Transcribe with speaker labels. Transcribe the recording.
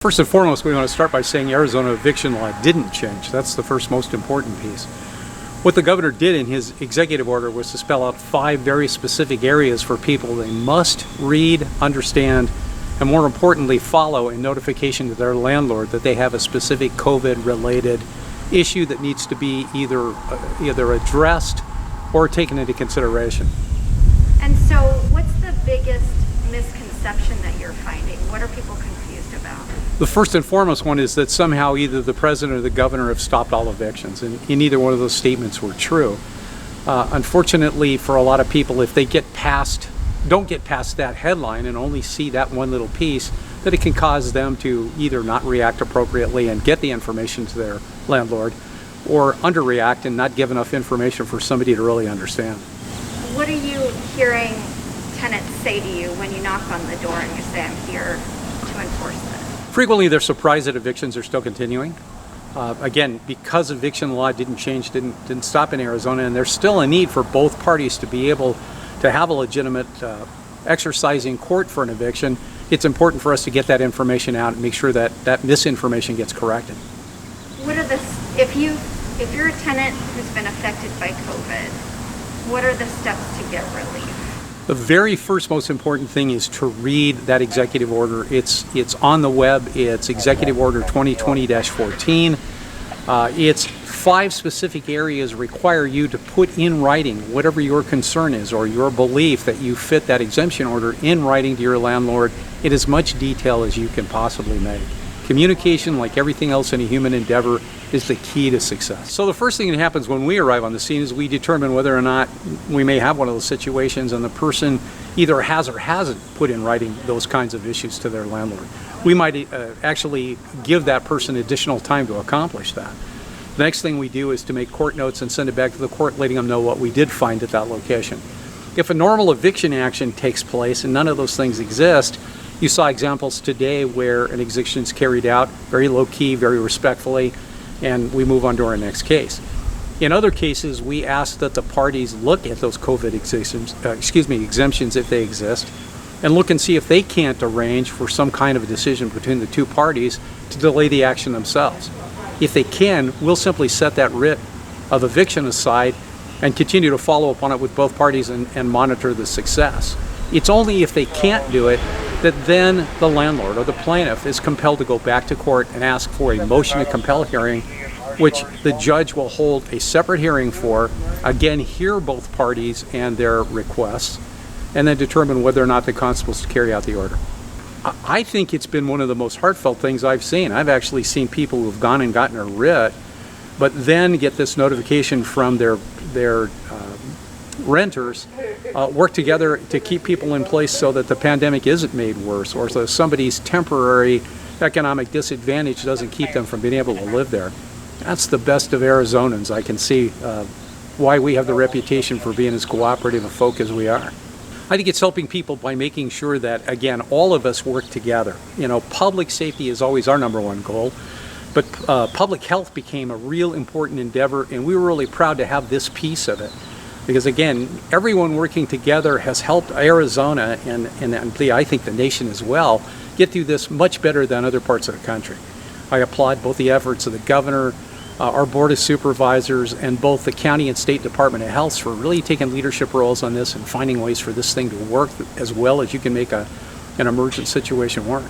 Speaker 1: First and foremost, we want to start by saying Arizona eviction law didn't change. That's the first most important piece. What the governor did in his executive order was to spell out 5 very specific areas for people they must read, understand, and more importantly, follow in notification to their landlord that they have a specific COVID-related issue that needs to be either addressed or taken into consideration.
Speaker 2: And so what's the biggest misconception that you're finding? What are people confused about?
Speaker 1: The first and foremost one is that somehow either the president or the governor have stopped all evictions, and neither one of those statements were true. Unfortunately, for a lot of people, if they don't get past that headline and only see that one little piece, that it can cause them to either not react appropriately and get the information to their landlord, or underreact and not give enough information for somebody to really understand.
Speaker 2: What are you hearing tenants say to you when you knock on the door and you say, I'm here to enforce this?
Speaker 1: Frequently, they're surprised that evictions are still continuing. Again, because eviction law didn't change, didn't stop in Arizona, and there's still a need for both parties to be able to have a legitimate exercise in court for an eviction. It's important for us to get that information out and make sure that that misinformation gets corrected.
Speaker 2: What are if you're a tenant who's been affected by COVID, what are the steps to get relief?
Speaker 1: The very first most important thing is to read that executive order. It's on the web. It's Executive Order 2020-14. It's 5 specific areas require you to put in writing whatever your concern is or your belief that you fit that exemption order in writing to your landlord in as much detail as you can possibly make. Communication, like everything else in a human endeavor, is the key to success. So the first thing that happens when we arrive on the scene is we determine whether or not we may have one of those situations and the person either has or hasn't put in writing those kinds of issues to their landlord. We might actually give that person additional time to accomplish that. The next thing we do is to make court notes and send it back to the court, letting them know what we did find at that location. If a normal eviction action takes place and none of those things exist, you saw examples today where an eviction is carried out very low-key, very respectfully, and we move on to our next case. In other cases, we ask that the parties look at those COVID exemptions if they exist, and look and see if they can't arrange for some kind of a decision between the two parties to delay the action themselves. If they can, we'll simply set that writ of eviction aside and continue to follow up on it with both parties and monitor the success. It's only if they can't do it that then the landlord or the plaintiff is compelled to go back to court and ask for a motion to compel hearing, which the judge will hold a separate hearing for, again, hear both parties and their requests, and then determine whether or not the constable's to carry out the order. I think it's been one of the most heartfelt things I've seen. I've actually seen people who have gone and gotten a writ, but then get this notification from their renters, work together to keep people in place so that the pandemic isn't made worse, or so somebody's temporary economic disadvantage doesn't keep them from being able to live there. That's the best of Arizonans. I can see why we have the reputation for being as cooperative a folk as we are. I think it's helping people by making sure that, again, all of us work together. You know, public safety is always our #1 goal, but public health became a real important endeavor, and we were really proud to have this piece of it. Because again, everyone working together has helped Arizona and I think the nation as well get through this much better than other parts of the country. I applaud both the efforts of the governor, our board of supervisors, and both the county and state Department of Health for really taking leadership roles on this and finding ways for this thing to work as well as you can make an emergent situation work.